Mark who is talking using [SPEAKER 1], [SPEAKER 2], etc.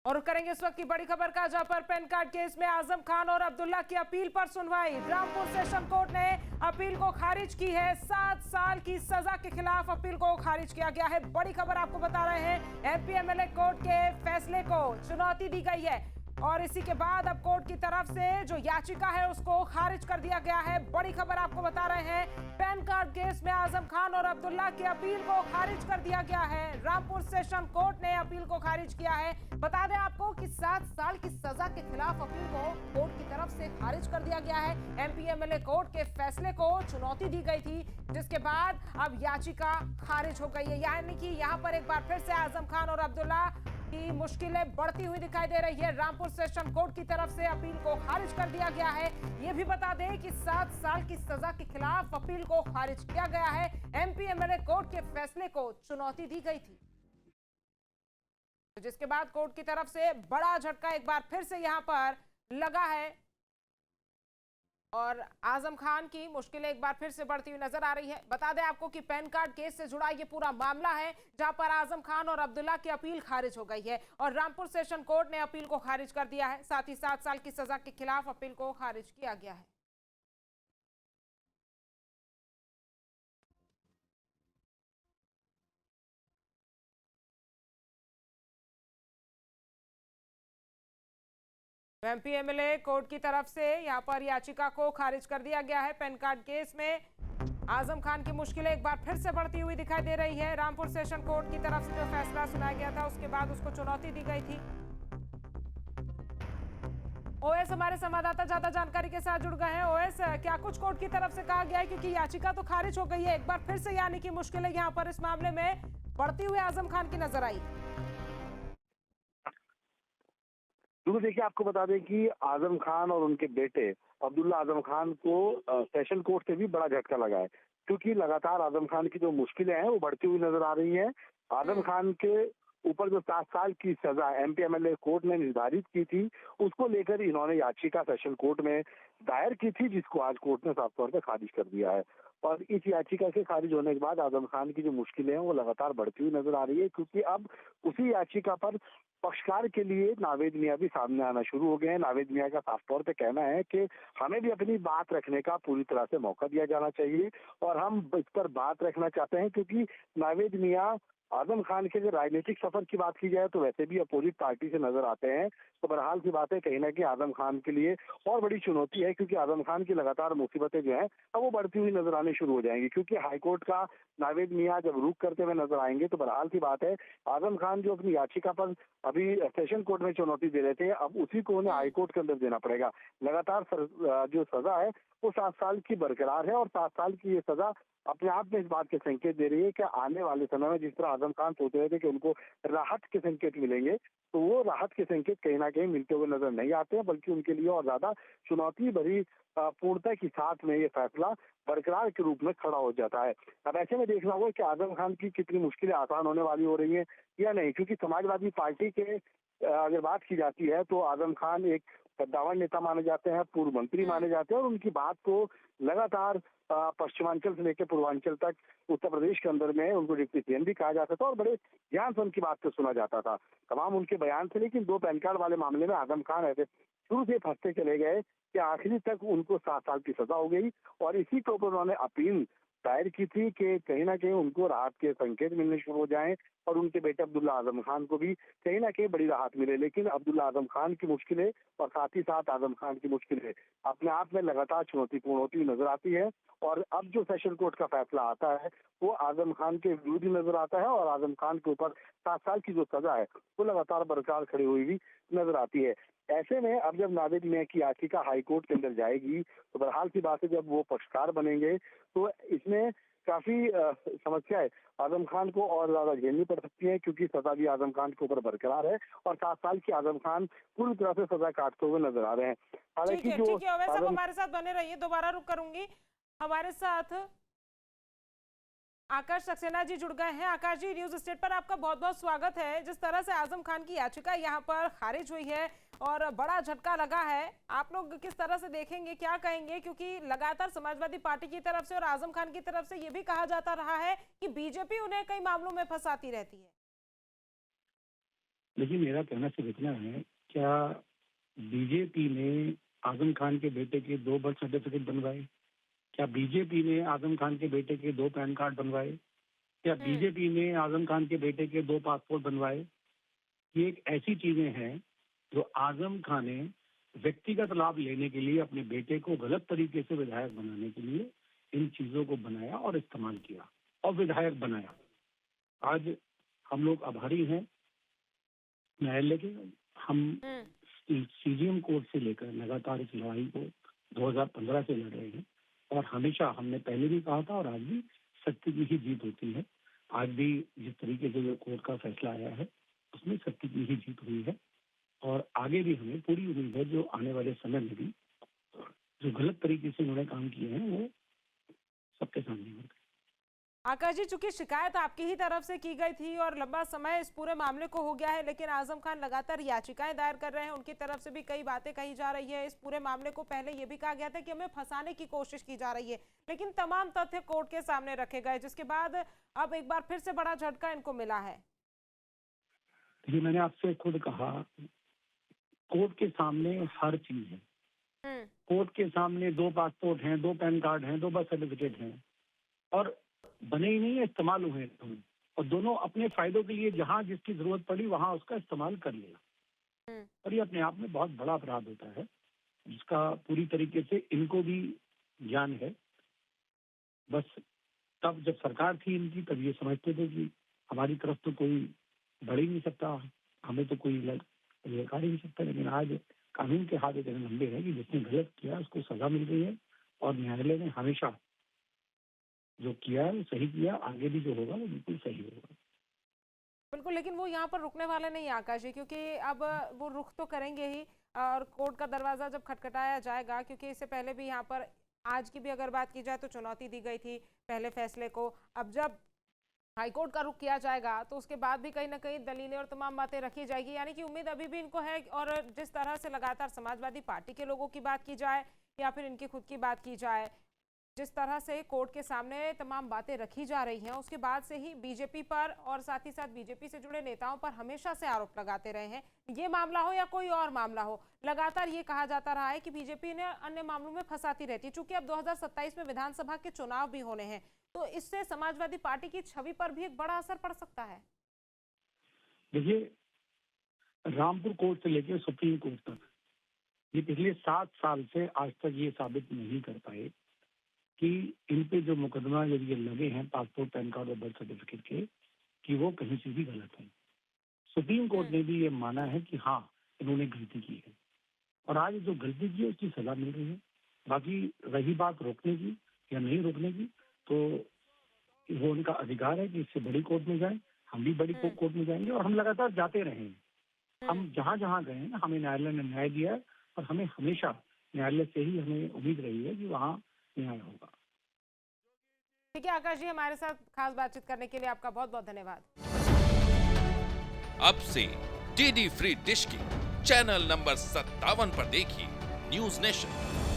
[SPEAKER 1] और करेंगे इस वक्त की बड़ी खबर का, जहां पर पैन कार्ड केस में आजम खान और अब्दुल्ला की अपील पर सुनवाई। रामपुर सेशन कोर्ट ने अपील को खारिज की है। 7 साल की सजा के खिलाफ अपील को खारिज किया गया है। बड़ी खबर आपको बता रहे हैं, एमपी एमएलए कोर्ट के फैसले को चुनौती दी गई है और इसी के बाद अब कोर्ट की तरफ से जो याचिका है उसको खारिज कर दिया गया है। बड़ी खबर आपको बता रहे हैं, पैन कार्ड केस में आजम खान और अब्दुल्ला की अपील को खारिज कर दिया गया है। रामपुर सेशन कोर्ट ने अपील को खारिज किया है। बता दें आपको कि 7 साल की सजा के खिलाफ अपील को कोर्ट की तरफ से खारिज कर दिया गया है। एमपी एमएलए कोर्ट के फैसले को चुनौती दी गई थी, जिसके बाद अब याचिका खारिज हो गई है। यानी कि यहाँ पर एक बार फिर से आजम खान और अब्दुल्ला की मुश्किलें बढ़ती हुई दिखाई दे रही है। रामपुर सेशन कोर्ट की तरफ से अपील को खारिज कर दिया गया है। यह भी बता दें कि 7 साल की सजा के खिलाफ अपील को खारिज किया गया है। एमपी एमएलए कोर्ट के फैसले को चुनौती दी गई थी, जिसके बाद कोर्ट की तरफ से बड़ा झटका एक बार फिर से यहां पर लगा है और आजम खान की मुश्किलें एक बार फिर से बढ़ती हुई नजर आ रही है। बता दें आपको कि पैन कार्ड केस से जुड़ा ये पूरा मामला है, जहां पर आजम खान और अब्दुल्ला की अपील खारिज हो गई है और रामपुर सेशन कोर्ट ने अपील को खारिज कर दिया है। साथ ही 7 साल की सजा के खिलाफ अपील को खारिज किया गया है। एमपी एमएलए कोर्ट की तरफ से यहां पर याचिका को खारिज कर दिया गया है। पैन कार्ड केस में आजम खान की मुश्किलें एक बार फिर से बढ़ती हुई दिखाई दे रही है। रामपुर सेशन कोर्ट की तरफ से जो फैसला सुनाया गया था उसके बाद उसको चुनौती दी गई थी। ओएस हमारे संवाददाता ज्यादा जानकारी के साथ जुड़ गए हैं। ओएस, क्या कुछ कोर्ट की तरफ से कहा गया है, क्योंकि याचिका तो खारिज हो गई है, एक बार फिर से यानी कि मुश्किलें यहां पर इस मामले में बढ़ती हुई आजम खान की नजर आई।
[SPEAKER 2] तो देखिए, आपको बता दें कि आजम खान और उनके बेटे अब्दुल्ला आजम खान को सेशन कोर्ट से भी बड़ा झटका लगा है, क्योंकि लगातार आजम खान की जो मुश्किलें हैं वो बढ़ती हुई नजर आ रही हैं। आजम खान के ऊपर जो 7 साल की सजा एमपी एमएलए कोर्ट ने निर्धारित की थी, उसको लेकर इन्होंने याचिका सेशन कोर्ट में दायर की थी, जिसको आज कोर्ट ने साफ तौर पर खारिज कर दिया है। और इस याचिका के खारिज होने के बाद आजम खान की जो मुश्किलें हैं वो लगातार बढ़ती हुई नजर आ रही है, क्योंकि अब उसी याचिका पर पक्षकार के लिए नावेद मियां भी सामने आना शुरू हो गए हैं। नावेद मियां का साफ तौर पे कहना है कि हमें भी अपनी बात रखने का पूरी तरह से मौका दिया जाना चाहिए और हम इस पर बात रखना चाहते हैं, क्योंकि नावेद मियां आजम खान के अगर राजनीतिक सफर की बात की जाए तो वैसे भी अपोजिट पार्टी से नजर आते हैं। तो बहरहाल की बात है, कहीं ना कहीं आजम खान के लिए और बड़ी चुनौती है, क्योंकि आजम खान की लगातार मुसीबतें जो हैं अब वो बढ़ती हुई नजर आनी शुरू हो जाएंगी, क्योंकि हाईकोर्ट का नावेद मियां जब रुख करते हुए नजर आएंगे तो बहरहाल की बात है, आजम खान जो अपनी याचिका पर अभी सेशन कोर्ट में चुनौती दे रहे थे, अब उसी को उन्हें हाईकोर्ट के अंदर देना पड़ेगा। लगातार जो सजा है वो 7 साल की बरकरार है और 7 साल की ये सजा अपने आप में इस बात के संकेत दे रही है कि आने वाले समय में जिस तरह आजम खान सोच रहे थे कि उनको राहत के संकेत मिलेंगे, तो वो राहत के संकेत कहीं ना कहीं मिलते हुए नजर नहीं आते हैं, बल्कि उनके लिए और ज्यादा चुनौती भरी पूर्णता के साथ में ये फैसला बरकरार के रूप में खड़ा हो जाता है। अब ऐसे में देखना होगा कि आजम खान की कितनी मुश्किलें आसान होने वाली हो रही हैं या नहीं, क्योंकि समाजवादी पार्टी के अगर बात की जाती है तो आजम खान एक कद्दावर नेता माने जाते हैं, पूर्व मंत्री माने जाते हैं और उनकी बात को लगातार पश्चिमांचल से लेकर पूर्वांचल तक उत्तर प्रदेश के अंदर में उनको डिप्टी सीएम भी कहा जाता था और बड़े ध्यान से उनकी बात को सुना जाता था, तमाम उनके बयान से। लेकिन 2 पैन कार्ड वाले मामले में आजम खान ऐसे शुरू से फंसते चले गए कि आखिरी तक उनको 7 साल की सजा हो गई और इसी के ऊपर उन्होंने अपील दायर की थी कि कहीं ना कहीं उनको राहत के संकेत मिलने शुरू हो जाएं और उनके बेटे अब्दुल्ला आजम खान को भी कहीं ना कहीं बड़ी राहत मिले। लेकिन अब्दुल्ला आजम खान की मुश्किलें और साथ ही साथ आजम खान की मुश्किलें अपने आप में लगातार चुनौतीपूर्ण होती हुई नजर आती है और अब जो सेशन कोर्ट का फैसला आता है वो आजम खान के विरुद्ध नजर आता है और आजम खान के ऊपर 7 साल की जो सजा है वो लगातार बरकरार खड़ी हुई भी नजर आती है। ऐसे में अब जब नावेद मियां की याचिका हाईकोर्ट के अंदर जाएगी तो बहरहाल की बात है, जब वो पक्षकार बनेंगे तो इसमें काफी समस्याएं आजम खान को और ज्यादा झेलनी पड़ सकती है, क्योंकि सजा भी आजम खान के ऊपर बरकरार है और 7 साल की आजम खान पूरी तरह से सजा काटते हुए नजर आ रहे हैं। हालांकि जो
[SPEAKER 1] ठीक है, वैसे आप हमारे साथ बने रहिए, दोबारा रुक करूंगी। हमारे साथ आकाश सक्सेना जी जुड़ गए हैं। आकाश जी, न्यूज स्टेट पर आपका बहुत बहुत स्वागत है। जिस तरह से आजम खान की याचिका यहाँ पर खारिज हुई है और बड़ा झटका लगा है, आप लोग किस तरह से देखेंगे, क्या कहेंगे, क्योंकि लगातार समाजवादी पार्टी की तरफ से और आजम खान की तरफ से ये भी कहा जाता रहा है कि बीजेपी उन्हें कई मामलों में फंसाती रहती है।
[SPEAKER 3] लेकिन मेरा कहना सिर्फ इतना है, क्या बीजेपी ने आजम खान के बेटे के 2 बर्थ सर्टिफिकेट बनवाए? क्या बीजेपी ने आजम खान के बेटे के 2 पैन कार्ड बनवाए? क्या बीजेपी ने आजम खान के बेटे के 2 पासपोर्ट बनवाए? ये एक ऐसी चीजें हैं जो आजम खान ने व्यक्तिगत लाभ लेने के लिए, अपने बेटे को गलत तरीके से विधायक बनाने के लिए इन चीजों को बनाया और इस्तेमाल किया और विधायक बनाया। आज हम लोग आभारी हैं न्यायालय के। हम सीजीएम कोर्ट से लेकर लगातार इस लड़ाई को 2015 से लड़ रहे हैं और हमेशा हमने पहले भी कहा था और आज भी सत्य की ही जीत होती है। आज भी जिस तरीके से जो कोर्ट का फैसला आया है उसमें सत्य की ही जीत हुई है और आगे भी हमें पूरी उम्मीद है जो आने वाले समय में भी जो गलत तरीके से उन्होंने काम किए हैं वो सबके सामने होंगे।
[SPEAKER 1] आकाश जी, चूंकि शिकायत आपकी ही तरफ से की गई थी और लंबा समय इस पूरे मामले को हो गया है, लेकिन आजम खान लगातार याचिकाएं दायर कर रहे हैं, उनकी तरफ से भी कई बातें कही जा रही है। इस पूरे मामले को पहले ये भी कहा गया था कि हमें फंसाने की कोशिश की जा रही है, लेकिन तमाम तथ्य कोर्ट के सामने रखे गए, जिसके बाद अब एक बार फिर से बड़ा झटका इनको मिला है।
[SPEAKER 3] देखिए, मैंने आपसे खुद कहा, कोर्ट के सामने हर चीज है। कोर्ट के सामने 2 पासपोर्ट हैं, 2 पैन कार्ड हैं, 2 बर्थ सर्टिफिकेट हैं और बने ही नहीं है, इस्तेमाल हुए हैं और दोनों अपने फायदों के लिए जहां जिसकी जरूरत पड़ी वहां उसका इस्तेमाल कर लिया। और ये अपने आप में बहुत बड़ा अपराध होता है जिसका पूरी तरीके से इनको भी ज्ञान है। बस तब जब सरकार थी इनकी, तब ये समझते थे कि हमारी तरफ तो कोई बढ़ ही नहीं सकता, हमें तो कोई लड़का ही नहीं सकता। लेकिन आज कानून के हाथ इतने लंबे हैं कि जिसने गलत किया उसको सजा मिल रही है और न्यायालय ने हमेशा जो किया है वो सही किया, आगे भी जो होगा वो बिल्कुल सही होगा।
[SPEAKER 1] बिल्कुल, लेकिन वो यहाँ पर रुकने वाले नहीं आकाश जी, क्योंकि अब वो रुख तो करेंगे ही और कोर्ट का दरवाजा जब खटखटाया जाएगा, क्योंकि इससे पहले भी यहाँ पर आज की भी अगर बात की जाए तो चुनौती दी गई थी पहले फैसले को। अब जब हाईकोर्ट का रुख किया जाएगा तो उसके बाद भी कहीं ना कहीं दलीलें और तमाम बातें रखी जाएगी, यानी कि उम्मीद अभी भी इनको है। और जिस तरह से लगातार समाजवादी पार्टी के लोगों की बात की जाए या फिर इनकी खुद की बात की जाए, जिस तरह से कोर्ट के सामने तमाम बातें रखी जा रही हैं, उसके बाद से ही बीजेपी पर और साथ ही साथ बीजेपी से जुड़े नेताओं पर हमेशा से आरोप लगाते रहे हैं। ये मामला हो या कोई और मामला हो, लगातार ये कहा जाता रहा है कि बीजेपी ने अन्य मामलों में फंसाती रहती है। चूंकि अब 2027 में विधानसभा के चुनाव भी होने हैं, तो इससे समाजवादी पार्टी की छवि पर भी एक बड़ा असर पड़ सकता है।
[SPEAKER 3] देखिए, रामपुर कोर्ट से लेकर सुप्रीम कोर्ट तक ये पिछले 7 साल से आज तक ये साबित नहीं कर पाए कि इन पे जो मुकदमा ये लगे हैं पासपोर्ट, पैन कार्ड और बर्थ सर्टिफिकेट के, कि वो कहीं से भी गलत है। सुप्रीम कोर्ट ने भी ये माना है कि हाँ, इन्होंने गलती की है और आज जो गलती की है उसकी सजा मिल रही है। बाकी रही बात रोकने की या नहीं रोकने की, तो वो उनका अधिकार है कि इससे बड़ी कोर्ट में जाए। हम भी बड़ी कोर्ट में जाएंगे और हम लगातार जाते रहे हैं। हम जहाँ जहाँ गए हैं हमें न्यायालय ने न्याय दिया है और हमें हमेशा न्यायालय से ही हमें उम्मीद रही है कि वहाँ न्याय होगा।
[SPEAKER 1] ठीक है आकाश जी, हमारे साथ खास बातचीत करने के लिए आपका बहुत बहुत धन्यवाद।
[SPEAKER 4] अब से डीडी फ्री डिश की चैनल नंबर 57 पर देखिए न्यूज नेशन।